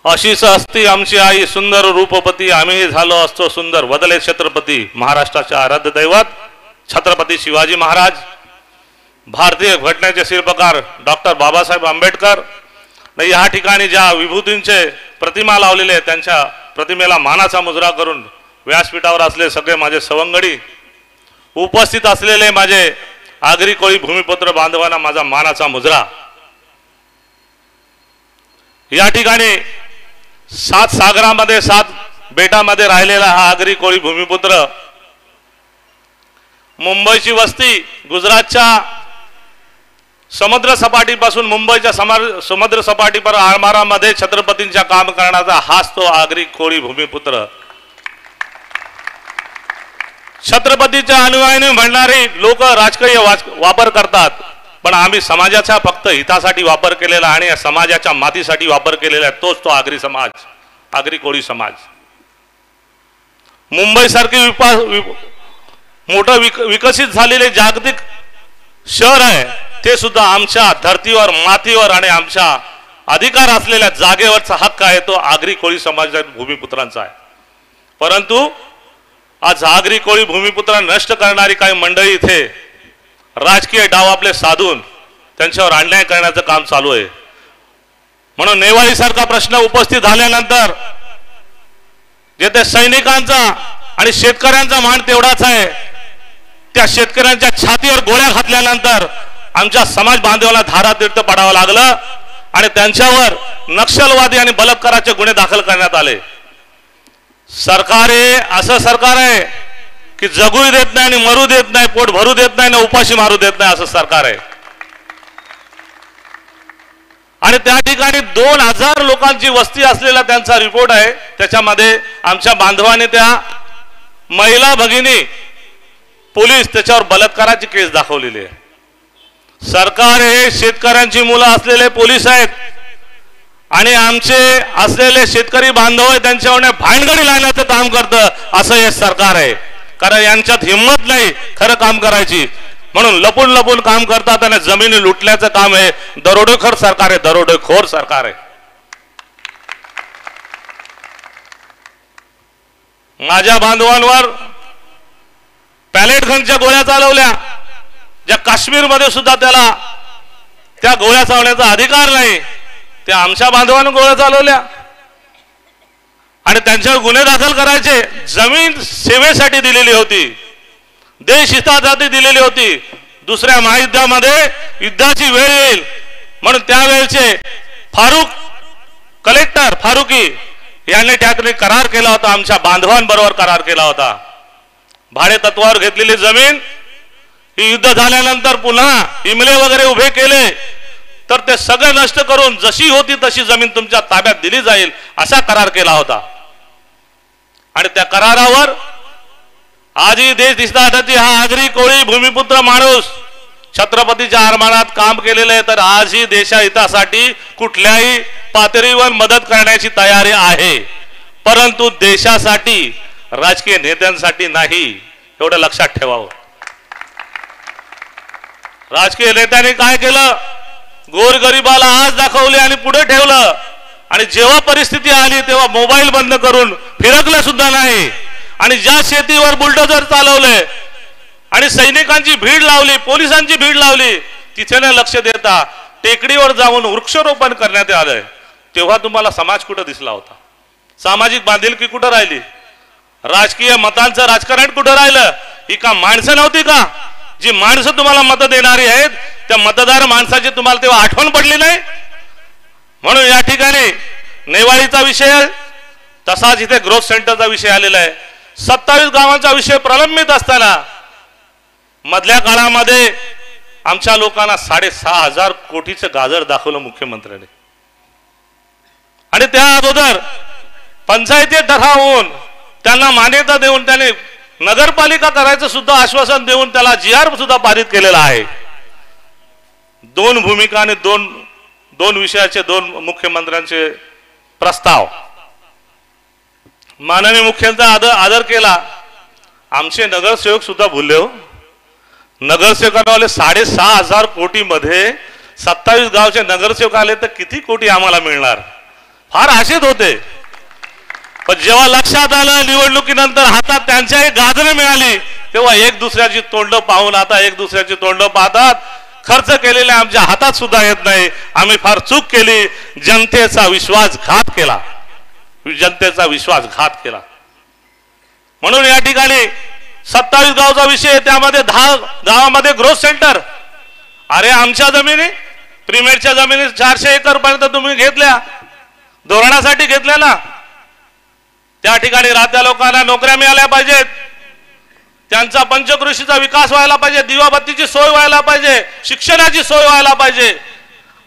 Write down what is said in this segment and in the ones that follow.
अशीच असती आमची आई सुंदर रूपपती, आम्ही झालो असतो सुंदर वदले छत्रपती. महाराष्ट्राचे आराध्य दैवत छत्रपती शिवाजी महाराज, भारतीय घटनेचे शिल्पकार डॉक्टर बाबासाहेब आंबेडकर. या ठिकाणी ज्या विभूतींचे प्रतिमा लावलेले त्यांच्या प्रतिमेला मानाचा मुजरा करून व्यासपीठावर असले सगळे माझे सवंगडी, उपस्थित असलेले माझे आगरी कोळी भूमिपुत्र बांधवांना माझा मानाचा मुजरा. या ठिकाणी 7 सागरामध्ये 7 बेटामध्ये राहिलेला हा आगरी कोळी भूमिपुत्र, मुंबईची वस्ती, गुजरातच्या समुद्र सपाटीपासून मुंबईच्या समुद्र सपाटीपर आरमारामध्ये छत्रपतींच्या काम करण्याचा हाच तो आगरी कोळी भूमिपुत्र. छत्रपतीच्या अनुयायी म्हणणारे लोक राजकीय वापर करतात, पण आम्ही समाजाचा फक्त हितासाठी वापर केलेला आणि या समाजाच्या मातीसाठी वापर केलेला आहे, तोच तो आगरी समाज, आगरी कोळी समाज. मुंबई सारखे मोठं विकसित झालेले जागतिक शहर आहे, ते सुद्धा आमच्या धर्तीवर, मातीवर आणि आमच्या अधिकार असलेल्या जागेवरचा हक्क आहे, तो आगरी कोळी समाजाच्या भूमिपुत्रांचा आहे. परंतु आज आगरी कोळी भूमिपुत्र नष्ट करणारी काही मंडळी इथे राजकीय डाव आपले साधून त्यांच्यावर अन्याय करण्याचं काम चालू आहे. म्हणून नेवाळी सारखा प्रश्न उपस्थित झाल्यानंतर जेथे सैनिकांचा आणि शेतकऱ्यांचा मान तेवढाच आहे, त्या शेतकऱ्यांच्या छातीवर गोळ्या घातल्यानंतर आमच्या समाज बांधवांना धारातीर्थ पडावं लागलं आणि त्यांच्यावर नक्षलवादी आणि बलात्काराचे गुन्हे दाखल करण्यात आले. सरकार आहे असं सरकार आहे की जगू देत नाही आणि मरू देत नाही, पोट भरू देत नाही आणि उपाशी मारू देत नाही, असं सरकार आहे. आणि त्या ठिकाणी 2000 लोकांची वस्ती असलेला त्यांचा रिपोर्ट आहे. त्याच्यामध्ये आमच्या बांधवांनी त्या महिला भगिनी पोलीस त्याच्यावर बलात्काराची केस दाखवलेली आहे. सरकार हे शेतकऱ्यांची मुलं असलेले पोलीस आहेत आणि आमचे असलेले शेतकरी बांधव त्यांच्यावर भानगडी लावण्याचं काम करतं, असं हे सरकार आहे. कारण यांच्यात हिंमत नाही खरं काम करायची, म्हणून लपून लपून काम करतात आणि जमिनी लुटल्याचं काम आहे. दरोडेखोर सरकार आहे, दरोडेखोर सरकार आहे. माझ्या बांधवांवर पॅलेट गनच्या गोळ्या चालवल्या, ज्या काश्मीरमध्ये सुद्धा त्याला त्या गोळ्या चालवण्याचा अधिकार नाही, त्या आमच्या बांधवांनी गोळ्या चालवल्या आणि त्यांच्यावर गुन्हे दाखल करायचे. जमीन सेवेसाठी दिलेली होती, देश हितासाठी दिलेली होती. दुसऱ्या महायुद्धामध्ये युद्धाची वेळ येईल म्हणून त्यावेळेचे कलेक्टर फारुकी यांनी त्यातून करार केला होता, आमच्या बांधवांबरोबर करार केला होता. भाडे तत्वावर घेतलेली जमीन ही युद्ध झाल्यानंतर पुन्हा इमले वगैरे उभे केले तर ते सगळे नष्ट करून जशी होती तशी जमीन तुमच्या ताब्यात दिली जाईल असा करार केला होता. आणि त्या करारावर आजही देश दिसण्यासाठी हा आगरी कोळी भूमिपुत्र माणूस छत्रपतीच्या आरमानात काम केलेलं आहे. तर आजही देशहितासाठी कुठल्याही पातळीवर मदत करण्याची तयारी आहे, परंतु देशासाठी, राजकीय नेत्यांसाठी नाही, एवढं लक्षात ठेवावं. राजकीय नेत्यांनी काय केलं, गोरगरिबाला आज दाखवले आणि पुढे ठेवलं आणि जेव्हा परिस्थिती आली तेव्हा मोबाईल बंद करून फिरकले सुद्धा नाही. आणि ज्या शेतीवर बुलडोजर चालवले आणि सैनिकांची भीड लावली, पोलिसांची भीड लावली, तिथे न लक्ष देता टेकडीवर जाऊन वृक्षारोपण करण्यात आलंय, तेव्हा तुम्हाला समाज कुठं दिसला होता? सामाजिक बांधिलकी कुठं राहिली? राजकीय मतांचं राजकारण कुठं राहिलं? ही का माणसं नव्हती का? जी माणसं तुम्हाला मत देणारी आहेत त्या मतदार माणसाची तुम्हाला तेव्हा आठवण पडली नाही? म्हणून या ठिकाणी नेवाळीचा विषय तसाच इथे ग्रोथ सेंटरचा विषय आलेला आहे. 27 गावांचा विषय प्रलंबित असताना मधल्या काळामध्ये आमच्या लोकांना 6,500 कोटीचं गाजर दाखवलं मुख्यमंत्र्यांनी. आणि त्या अगोदर पंचायती ठरावून त्यांना मान्यता देऊन त्याने नगरपालिका करायचं सुद्धा आश्वासन देऊन त्याला GR सुद्धा पारित केलेला आहे. 2 भूमिका आणि दोन विषयाचे 2 मुख्यमंत्र्यांचे प्रस्ताव माननीय मुख्यमंत्र्यांचा आदर केला. आमचे नगरसेवक सुद्धा भुलले हो. नगरसेवकांवाले 6,500 कोटी मध्ये 27 गावचे नगरसेवक आले तर किती कोटी आम्हाला मिळणार? फार आशेत होते, पण जेव्हा लक्षात आलं निवडणुकीनंतर हातात त्यांच्याही गाजरे मिळाली, तेव्हा एक दुसऱ्याची तोंड पाहून आता एक दुसऱ्याची तोंड पाहतात. खर्च केलेले आमच्या हातात सुद्धा येत नाही. आम्ही फार चूक केली, जनतेचा विश्वासघात केला, जनतेचा विश्वासघात केला. म्हणून या ठिकाणी 27 गावचा विषय, त्यामध्ये 10 गावामध्ये ग्रोथ सेंटर. अरे आमच्या जमिनी, प्रीमेडच्या जमिनी 400 एकर पर्यंत तुम्ही घेतल्या, धोरणासाठी घेतल्या ना. त्या ठिकाणी राहत्या लोकांना नोकऱ्या मिळाल्या पाहिजेत, त्यांचा पंचकृषीचा विकास व्हायला पाहिजे, दिवाबत्तीची सोय व्हायला पाहिजे, शिक्षणाची सोय व्हायला पाहिजे,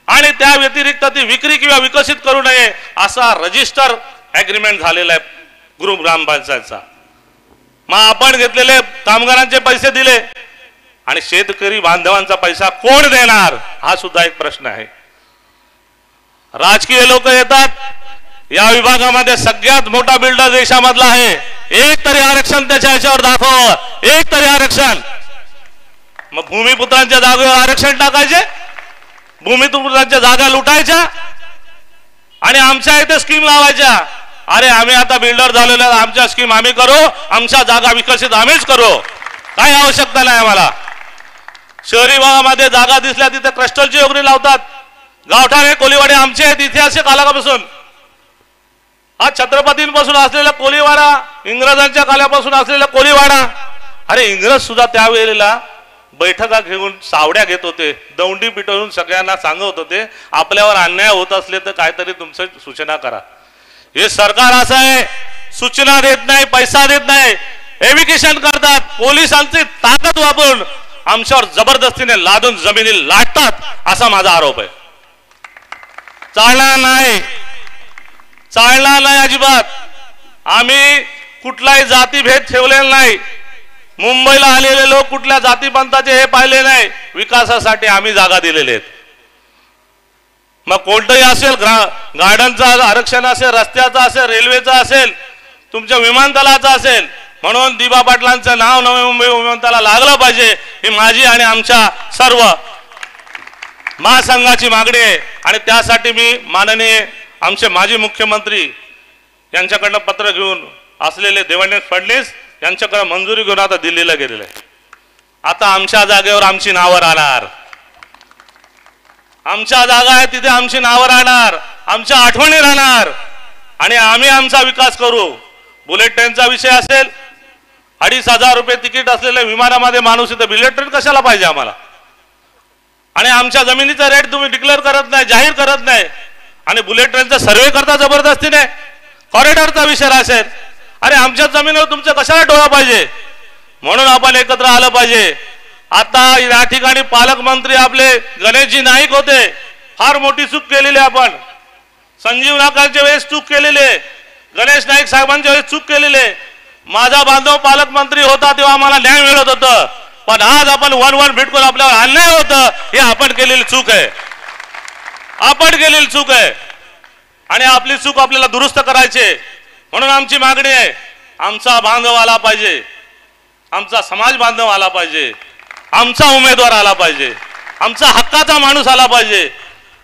आणि त्या व्यतिरिक्त ती विक्री किंवा विकसित करू नये असा रजिस्टर ऍग्रीमेंट झालेला आहे ग्रुप ग्रामपंचायतचा. मग आपण घेतलेले कामगारांचे पैसे दिले आणि शेतकरी बांधवांचा पैसा कोण देणार हा सुद्धा एक प्रश्न आहे. राजकीय लोक येतात, या विभागामध्ये सगळ्यात मोठा बिल्डर देशामधला आहे, एक तरी आरक्षण त्याच्या ह्याच्यावर दाखव, एक तरी आरक्षण. मग भूमिपुत्रांच्या जागेवर आरक्षण टाकायचे, भूमिपुत्रांच्या जागा लुटायच्या आणि आमच्या इथे स्कीम लावायच्या. अरे आम्ही आता बिल्डर झालेलो, आमच्या स्कीम आम्ही करू, आमच्या जागा विकसित आम्हीच करू, काही आवश्यकता नाही आम्हाला. शहरी भागामध्ये जागा दिसल्या तिथे क्रिस्टलची योगणी लावतात. गावठाणे कोलीवाडे आमचे आहेत, इतिहासिक कालापासून. हा छत्रपतींपासून असलेला कोलीवाडा, इंग्रजांच्या काळापासून असलेला कोलीवाडा. अरे इंग्रज सुद्धा त्यावेळेला बैठका घेऊन सावड्या घेत होते, दौंडी पिटवून सगळ्यांना सांगत होते, आपल्यावर अन्याय होत असले तर काहीतरी तुमचं सूचना करा. हे सरकार असं आहे, सूचना देत नाही, पैसा देत नाही, एव्हिकेशन करतात, पोलिसांची ताकद वापरून आमच्यावर जबरदस्तीने लादून जमिनी लाटतात, असा माझा आरोप आहे. चालणार नाही, चालणार नाही अजिबात. आम्ही कुठलाही जातीभेद ठेवलेला नाही. मुंबईला आलेले लोक कुठल्या जातीपंथाचे हे पाहिले नाही, विकासासाठी आम्ही जागा दिलेले आहेत. मग कोणतंही असेल, गार्डनचं आरक्षण असेल, रस्त्याचं असेल, रेल्वेचं असेल, तुमच्या विमानतळाचं असेल, म्हणून दिबा पाटलांचं नाव नवी मुंबई विमानतळाला लागलं पाहिजे, ही माझी आणि आमच्या सर्व महासंघाची मागणी आहे. आणि त्यासाठी मी माननीय आमचे माजी मुख्यमंत्री यांच्याकडनं पत्र घेऊन असलेले देवेंद्र फडणवीस यांच्याकडे मंजुरी घेऊन आता दिल्लीला गेलेले आहे. आता आमच्या जागेवर आमची नावं राहणार, आमच्या जागा आहे तिथे आमची नावं राहणार, आमच्या आठवणी राहणार आणि आम्ही आमचा विकास करू. बुलेट ट्रेनचा विषय असेल, 2,500 रुपये तिकीट असलेल्या विमानामध्ये माणूस इथे बुलेट ट्रेन कशाला पाहिजे आम्हाला? आणि आमच्या जमिनीचा रेट तुम्ही डिक्लेअर करत नाही, जाहीर करत नाही, आणि बुलेट ट्रेनचा सर्वे करता जबरदस्तीने. कॉरिडॉरचा विषय असेल, अरे आमच्या जमिनीवर तुमचं कशाला डोळा पाहिजे? म्हणून आपण एकत्र आलं पाहिजे. आता या ठिकाणी पालकमंत्री आपले गणेशजी नाईक होते, फार मोठी चूक केलेली आपण. संजीव नाकांच्या वेळेस चूक केलेली, गणेश नाईक साहेबांच्या वेळेस चूक केलेली. माझा बांधव पालकमंत्री होता तेव्हा आम्हाला न्याय मिळत होतं, पण आज आपण वन भिटकून आपल्यावर अन्याय होतं, हे आपण केलेली चूक आहे, आपण केलेली चूक आहे. आणि आपली चूक आपल्याला दुरुस्त करायची. म्हणून आमची मागणी आहे, आमचा बांधव आला पाहिजे, आमचा समाज बांधव आला पाहिजे, आमचा उमेदवार आला पाहिजे, आमचा हक्काचा माणूस आला पाहिजे,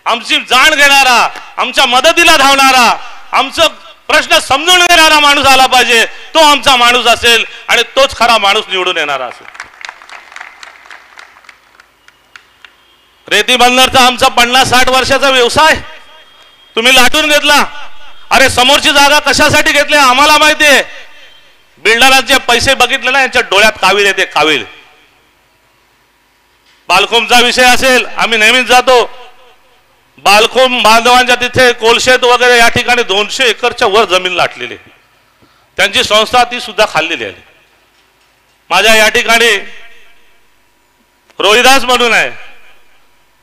आमची जाण घेणारा, आमच्या मदतीला धावणारा, आमचं प्रश्न समजून घेणारा माणूस आला पाहिजे. तो आमचा माणूस असेल आणि तोच खरा माणूस निवडून येणारा असेल. रेती बंदरचा आमचा 50-60 वर्षाचा व्यवसाय तुम्ही लाटून घेतला. अरे समोरची जागा कशासाठी घेतली आम्हाला माहिती आहे. बिल्डरांचे पैसे बघितले ना, यांच्या डोळ्यात कावीळ येते, कावीळ. बालखोमचा विषय असेल, आम्ही नेहमीच जातो. बालखोम बांधवांच्या तिथे कोलशेत वगैरे या ठिकाणी 200 एकरच्या वर जमीन लाटलेली, त्यांची संस्था ती सुद्धा खाल्लेली आहे. माझ्या या ठिकाणी रोहिदास म्हणून आहे,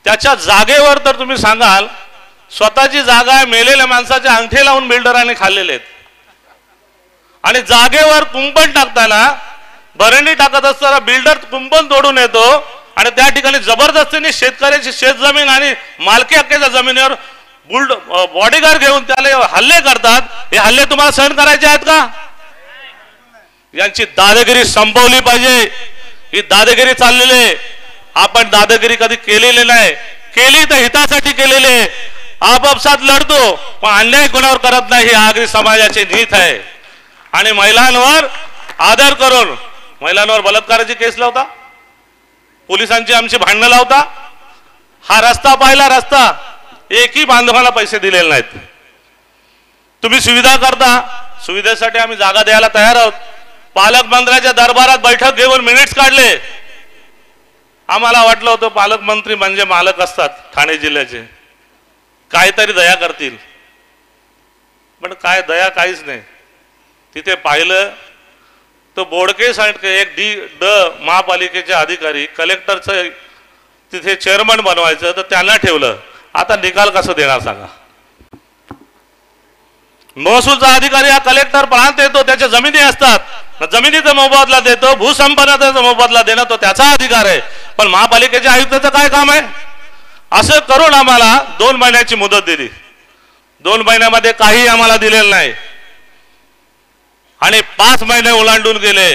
त्याच्या जागेवर तर तुम्ही सांगाल, स्वतःची जागा आहे, मेलेल्या माणसाचे अंगठे लावून बिल्डरांनी खाल्लेले आहेत. आणि जागेवर कुंपण टाकताना, भरणी टाकत असताना बिल्डर कुंपण तोडून येतो आणि त्या ठिकाणी जबरदस्तीने शेतकऱ्याची शेतजमीन आणि मालकी हक्काच्या जमिनीवर बॉडीगार्ड घेऊन त्याला हल्ले करतात. हे हल्ले तुम्हाला सहन करायचे आहेत का? यांची दादागिरी संपवली पाहिजे. ही दादागिरी चाललेली आहे. आपण दादागिरी कधी केलेली नाही, केली तर हितासाठी केलेली. आपापसात लढतो, पण अन्याय कोणावर करत नाही ही आगरी समाजाची नीत आहे. आणि महिलांवर आदर करून महिलांवर बलात्काराची केस लावता, पोलिसांची आमची भांडणं लावता. हा रस्ता पाहिला, रस्ता एकही बांधवाला पैसे दिलेले नाहीत. तुम्ही सुविधा करता, सुविधेसाठी आम्ही जागा द्यायला तयार आहोत. पालकमंत्र्याच्या दरबारात बैठक घेऊन मिनिट्स काढले. आम्हाला वाटलं होतं पालकमंत्री म्हणजे मालक असतात ठाणे जिल्ह्याचे, काहीतरी दया करतील, पण काय दया काहीच नाही. तिथे पाहिलं तो बोडके सांडके एक ड महापालिकेचे अधिकारी कलेक्टरचं तिथे चेअरमन बनवायचं तर त्यांना ठेवलं. आता निकाल कसं देणार सांगा. महसूलचा अधिकारी हा कलेक्टर प्रांत येतो, त्याच्या जमिनी असतात, जमिनीचा मोबदला देतो, भूसंपन्नाचा मोबदला देणं तो त्याचा अधिकार आहे. पण महापालिकेच्या आयुक्ताचं काय काम आहे. असं करून आम्हाला 2 महिन्याची मुदत दिली. 2 महिन्यामध्ये काही आम्हाला दिलेलं नाही आणि 5 महिने ओलांडून गेले.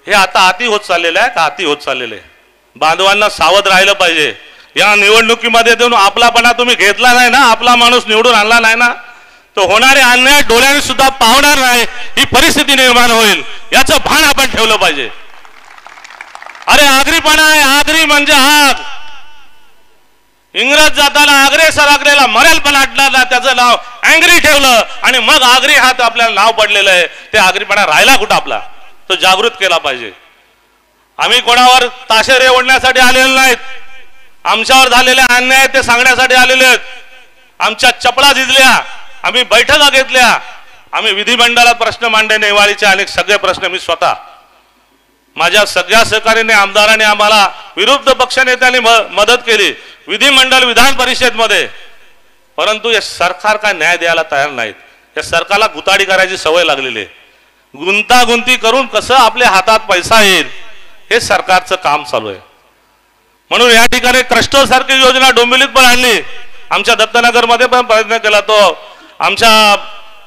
हे आता अति होत चाललेलं आहे का अति होत चाललेलं आहे. बांधवांना सावध राहिलं पाहिजे. या निवडणुकीमध्ये देऊन आपलापणा तुम्ही घेतला नाही ना, आपला माणूस निवडून आणला नाही ना, तो होणारे अन्याय डोळ्याने सुद्धा पाहणार नाही, ही परिस्थिती निर्माण होईल. याचं भान आपण ठेवलं पाहिजे. अरे आगरीपणा आहे, आगरी म्हणजे आग. इंग्रज जाताना आग्रे सराग्रेला मरेल पण आटणार ना, त्याचं नाव अँग्री ठेवलं आणि मग आगरी हात आपल्याला नाव पडलेलं आहे. ते आगरीपणा राहिला कुठं आपला, तो जागृत केला पाहिजे. आम्ही कोणावर ताशेरे ओढण्यासाठी आलेले नाहीत. आमच्यावर झालेले अन्याय ते सांगण्यासाठी आलेले आहेत. आमच्या चपला झिजल्या, आम्ही बैठका घेतल्या, आम्ही विधिमंडळात प्रश्न मांडले, नेवाळीचे अनेक सगळे प्रश्न मी स्वतः, माझ्या सगळ्या सहकार्याने आमदारांनी आम्हाला विरुद्ध पक्षनेत्यांनी मदत केली विधिमंडळ विधान परिषदेमध्ये. परंतु या सरकार काय न्याय द्यायला तयार नाहीत. या सरकारला गुताडी करायची सवय लागलेली आहे. गुंतागुंती करून कसं आपल्या हातात पैसा येईल हे सरकारचं काम चालू आहे. म्हणून या ठिकाणी क्रस्टो सारखी योजना डोंबिवलीत पण आणली. आमच्या दत्तनगर मध्ये पण प्रयत्न केला. तो आमच्या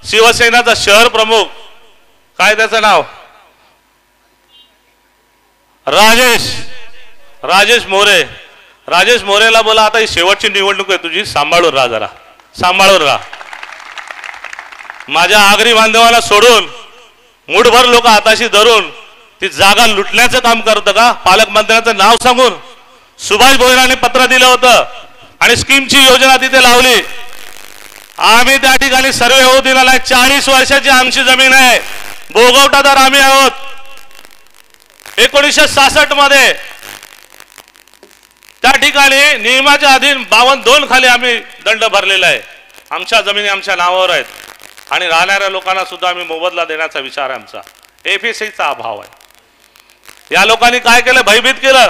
शिवसेनाचा शहर प्रमुख, काय त्याचं नाव, राजेश मोरे. राजेश मोरेला बोला आता ही शेवटची निवडणूक आहे तुझी, सांभाळून राहा, जरा सांभाळून राहा. माझ्या आगरी बांधवाला सोडून मुठभर लोक हाताशी धरून ती जागा लुटण्याचं काम करतं का. पालकमंत्र्यांचं नाव सांगून सुभाष भोईरांनी पत्र दिलं होतं आणि स्कीमची योजना तिथे लावली. आम्ही त्या ठिकाणी सर्वे होऊ दिला नाही. 40 वर्षाची आमची जमीन आहे, भोगवटादार आम्ही आहोत. 1966 मध्ये त्या ठिकाणी नियमाच्या अधीन 52 खाली आम्ही दंड भरलेला आहे. आमच्या जमिनी आमच्या नावावर आहेत आणि राहणाऱ्या लोकांना सुद्धा आम्ही मोबदला देण्याचा विचार आहे आमचा. एफएसआयचा अभाव आहे. या लोकांनी काय केलं, भयभीत केलं.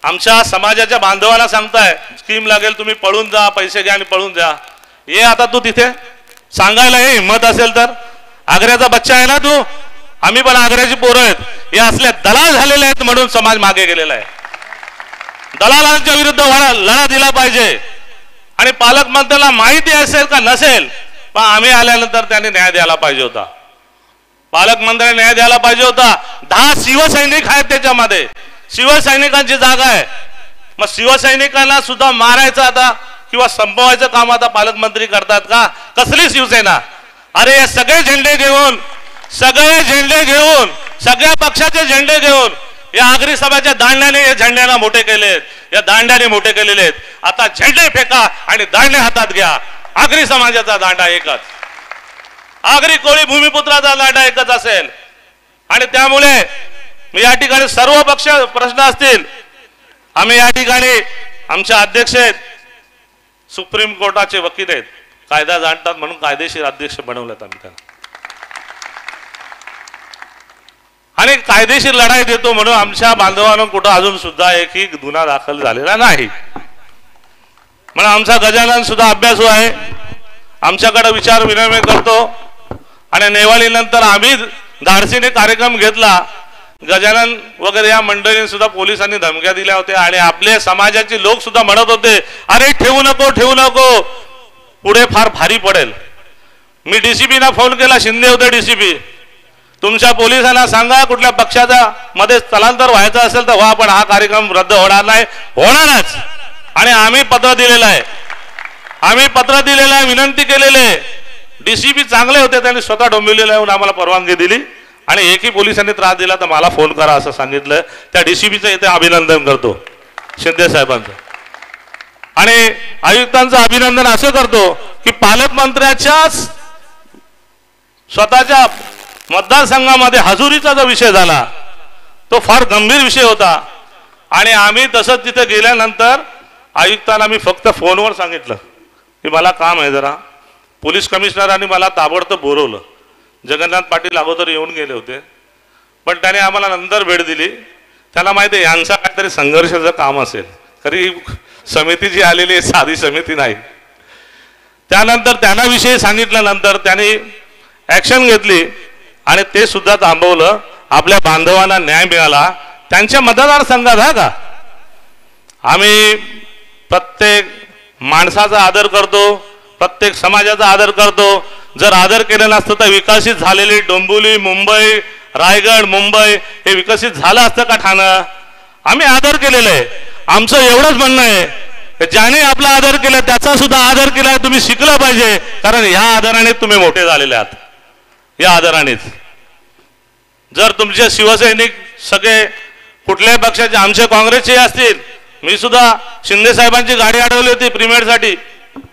आमच्या समाजाच्या बांधवांना सांगताय स्कीम लागेल, तुम्ही पळून जा, पैसे घ्या आणि पळून जा. ये आता तू तिथे सांगायला हे हिंमत असेल तर. आग्र्याचा बच्चा आहे ना तू, आम्ही पण आग्र्याची पोरं आहेत. हे असले दलाल झालेले आहेत म्हणून समाज मागे गेलेला आहे. दलालांच्या विरुद्ध लढा दिला पाहिजे. आणि पालकमंत्र्याला माहिती असेल का नसेल, पण आम्ही आल्यानंतर त्यांनी न्याय द्यायला पाहिजे होता. पालकमंत्र्यांनी न्याय द्यायला पाहिजे होता. 10 शिवसैनिक आहेत त्याच्यामध्ये, शिवसैनिकांची जागा आहे. मग शिवसैनिकांना सुद्धा मारायचं आता किंवा संपवायचं काम आता पालकमंत्री करतात का. कसली शिवसेना. अरे हे सगळे झेंडे घेऊन सगळ्या पक्षाचे झेंडे घेऊन या आगरी सभाच्या दांड्याने या झेंड्याला मोठे केलेत, या दांड्याने मोठे केलेले आहेत. आता झेंडे फेका आणि दांडे हातात घ्या. आगरी समाजाचा दांडा एकच, आगरी कोळी भूमिपुत्राचा दांडा एकच असेल. आणि त्यामुळे या ठिकाणी सर्व पक्ष प्रश्न असतील. आम्ही या ठिकाणी आमचे अध्यक्ष आहेत, सुप्रीम कोर्टाचे वकील आहेत, कायदा जाणतात म्हणून कायदेशीर अध्यक्ष बनवलेत आम्ही त्यांना. आणि कायदेशीर लढाई देतो म्हणून आमच्या बांधवांना कुठं अजून सुद्धा एकही गुन्हा दाखल झालेला नाही. म्हणून आमचा गजानन सुद्धा अभ्यासू आहे, आमच्याकडे विचार विनिमय करतो. आणि नेवाळीनंतर आम्ही धाडसीने कार्यक्रम घेतला. गजानन वगैरे या मंडळींनी सुद्धा पोलिसांनी धमक्या दिल्या होत्या आणि आपले समाजाचे लोक सुद्धा म्हणत होते अरे ठेवू नको, पुढे फार भारी पडेल. मी डीसीपीना फोन केला, शिंदे होते डीसीपी, तुमच्या पोलिसांना सांगा कुठल्या पक्षाचा मध्ये स्थलांतर व्हायचं असेल तर व्हा, पण हा कार्यक्रम रद्द होणार नाही, होणारच. आणि आम्ही पत्र दिलेलं आहे. आम्ही पत्र दिलेलं आहे, विनंती केलेले. डीसीपी चांगले होते, त्यांनी स्वतः डोंबिवलीला येऊन आम्हाला परवानगी दिली आणि एकही पोलिसांनी त्रास दिला तर मला फोन करा असं सांगितलं. त्या डीसीपीचं इथे अभिनंदन करतो, शिंदे साहेबांचं. आणि आयुक्तांचं अभिनंदन असं करतो की पालकमंत्र्याच्याच स्वतःच्या मतदारसंघामध्ये हजुरीचा जो विषय झाला तो फार गंभीर विषय होता. आणि आम्ही तसंच तिथे गेल्यानंतर आयुक्तांना मी फक्त फोनवर सांगितलं की मला काम आहे जरा. पोलीस कमिशनरांनी मला ताबडतोब बोलवलं. जगन्नाथ पाटील अगोदर येऊन गेले होते, पण त्याने आम्हाला नंतर भेट दिली. त्याला माहिती आहे यांचा काहीतरी संघर्षाचं काम असेल, खरी समिती जी आलेली आहे साधी समिती नाही. त्यानंतर त्यांना विषयी सांगितल्यानंतर त्यांनी ॲक्शन घेतली आणि ते सुद्धा थांबवलं. आपल्या बांधवांना न्याय मिळाला. त्यांच्या मतदारसंघात हा का आम्ही प्रत्येक माणसाचा आदर करतो, प्रत्येक समाजाचा आदर करतो. जर आदर केलं नसतं तर विकसित झालेली डोंबिवली, मुंबई, रायगड, मुंबई हे विकसित झालं असतं का ठाणं? आम्ही आदर केलेलं आहे. आमचं एवढंच म्हणणं आहे, ज्याने आपला आदर केला त्याचा सुद्धा आदर केला तुम्ही शिकलं पाहिजे, कारण या आदराने तुम्ही मोठे झालेले आहात. या आदरानेच जर तुमचे शिवसैनिक सगळे कुठल्याही पक्षाचे, आमचे काँग्रेसचे असतील, मी सुद्धा शिंदे साहेबांची गाडी अडवली होती प्रीमियरसाठी,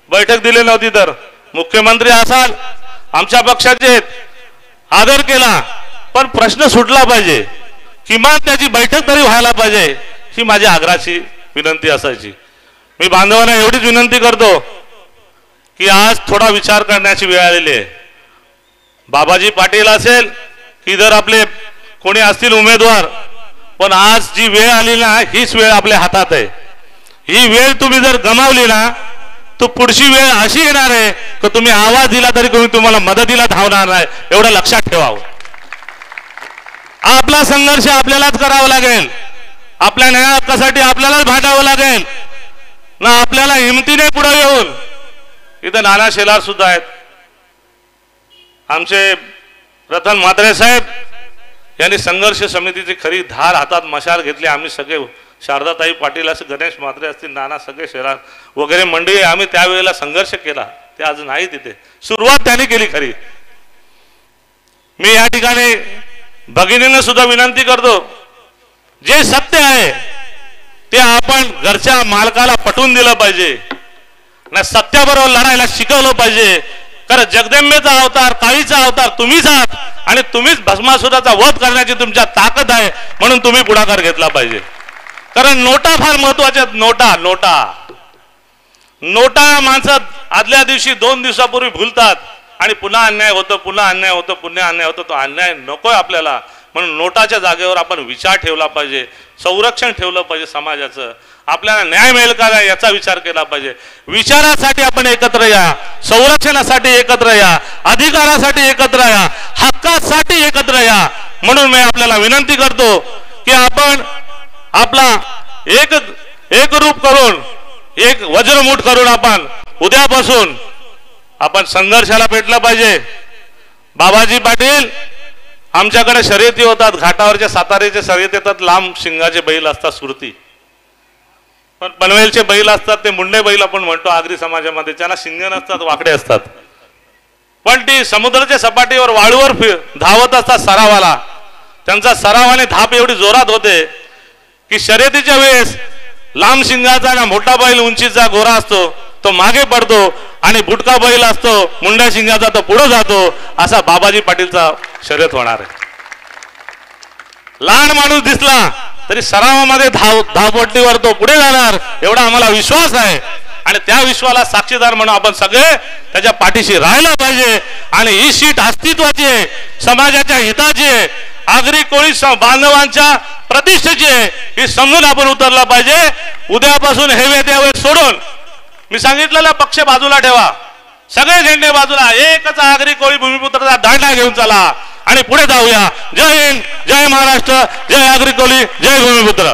बैठक दिली नव्हती, तर मुख्यमंत्री असाल आमच्या पक्षाचे आदर केला, पण प्रश्न सुटला पाहिजे, किमान त्याची बैठक तरी व्हायला पाहिजे, ही माझी आग्रहाची विनंती असायची. मी बांधवांना एवढीच विनंती करतो की आज थोडा विचार करण्याची वेळ आलेली आहे. बाबाजी पाटील असेल की जर आपले कोणी असतील उमेदवार, पण आज जी वेळ आली ना हीच वेळ आपल्या हातात आहे. ही वेळ तुम्ही जर गमावली ना तो पुढची वेळ अशी येणार आहे की तुम्ही आवाज दिला तरी कोणी तुम्हाला मदतीला धावणार नाही. एवढं लक्षात ठेवावं. आपला संघर्ष आपल्यालाच करावा लागेल. आपल्या न्याय हक्कासाठी आपल्यालाच भांडावं लागेल ना. आपल्याला हिमतीने पुढे येऊन, इथं नाना शेलार सुद्धा आहेत, आमचे रतन म्हात्रे साहेब यांनी संघर्ष समितीची खरी धार हातात मशाल घेतली. आम्ही सगळे, शारदाताई पाटील असे, गणेश म्हात्रे असतील, नाना सगळे शेलार वगैरे मंडळी, आम्ही त्यावेळेला संघर्ष केला. ते आज नाही, तिथे सुरुवात त्यांनी केली खरी. मी या ठिकाणी भगिनींना सुद्धा विनंती करतो, जे सत्य आहे ते आपण घरच्या मालकाला पटवून दिलं पाहिजे ना, सत्याबरोबर लढायला शिकवलं पाहिजे. कारण जगदंबेचा अवतार, काळीचा अवतार तुम्हीच आहात आणि तुम्हीच भस्मासुराचा वध करण्याची तुमच्या ताकद आहे, म्हणून तुम्ही पुढाकार घेतला पाहिजे. कारण नोटा फार महत्वाच्या. नोटा माणसं आदल्या दिवशी 2 दिवसापूर्वी भुलतात आणि पुन्हा अन्याय होतो, पुन्हा अन्याय होतो, पुन्हा अन्याय होतो. तो अन्याय नकोय आपल्याला, म्हणून नोटाच्या जागेवर आपण विचार ठेवला पाहिजे, संरक्षण ठेवलं पाहिजे समाजाचं. आपल्याला न्याय मिळेल का नाही याचा विचार केला पाहिजे. विचारासाठी आपण एकत्र या, संरक्षणासाठी एकत्र या, अधिकारासाठी एकत्र या, हक्कासाठी एकत्र या. म्हणून मी आपल्याला विनंती करतो की आपण आपला एक रूप करून, एक वज्रमूठ करून आपण उद्यापासून आपण संघर्षाला पेटलं पाहिजे. बाबाजी पाटील, आमच्याकडे शर्यती होतात, घाटावरच्या साताऱ्याचे शर्यत येतात, लांब शिंगाचे बैल असतात सुरती, पण पनवेलचे बैल असतात ते मुंडे बैल आपण म्हणतो आगरी समाजामध्ये, त्यांना शिंग नसतात, वाकडे असतात, पण ती समुद्राच्या सपाटीवर वाळूवर धावत असतात सरावाला. त्यांचा सराव आणि धाप एवढी जोरात होते की शर्यतीच्या वेळेस लांब शिंगाचा ना मोठा बैल उंचीचा गोरा असतो तो मागे पडतो आणि बुटका बैल असतो मुंड्या शिंगाचा तो पुढे जातो. असा बाबाजी पाटीलचा शर्यत होणार आहे. लहान माणूस दिसला तरी सरावामध्ये धावपट्टीवर तो पुढे जाणार, एवढा आम्हाला विश्वास आहे. आणि त्या विश्वाला साक्षीदार म्हणून आपण सगळे त्याच्या पाठीशी राहायला पाहिजे. आणि ही सीट अस्तित्वाची आहे, समाजाच्या हिताची आहे, आगरी कोळी बांधवांच्या प्रतिष्ठेची आहे, ही समजून आपण उतरला पाहिजे. उद्यापासून हेवे देवे सोडून मी सांगितलेला पक्ष बाजूला ठेवा, सगळे झेंडे बाजूला, एकच आगरी कोळी भूमिपुत्राचा दांडा घेऊन चला आणि पुढे जाऊया. जय हिंद, जय महाराष्ट्र, जय आगरी कोळी, जय भूमिपुत्र.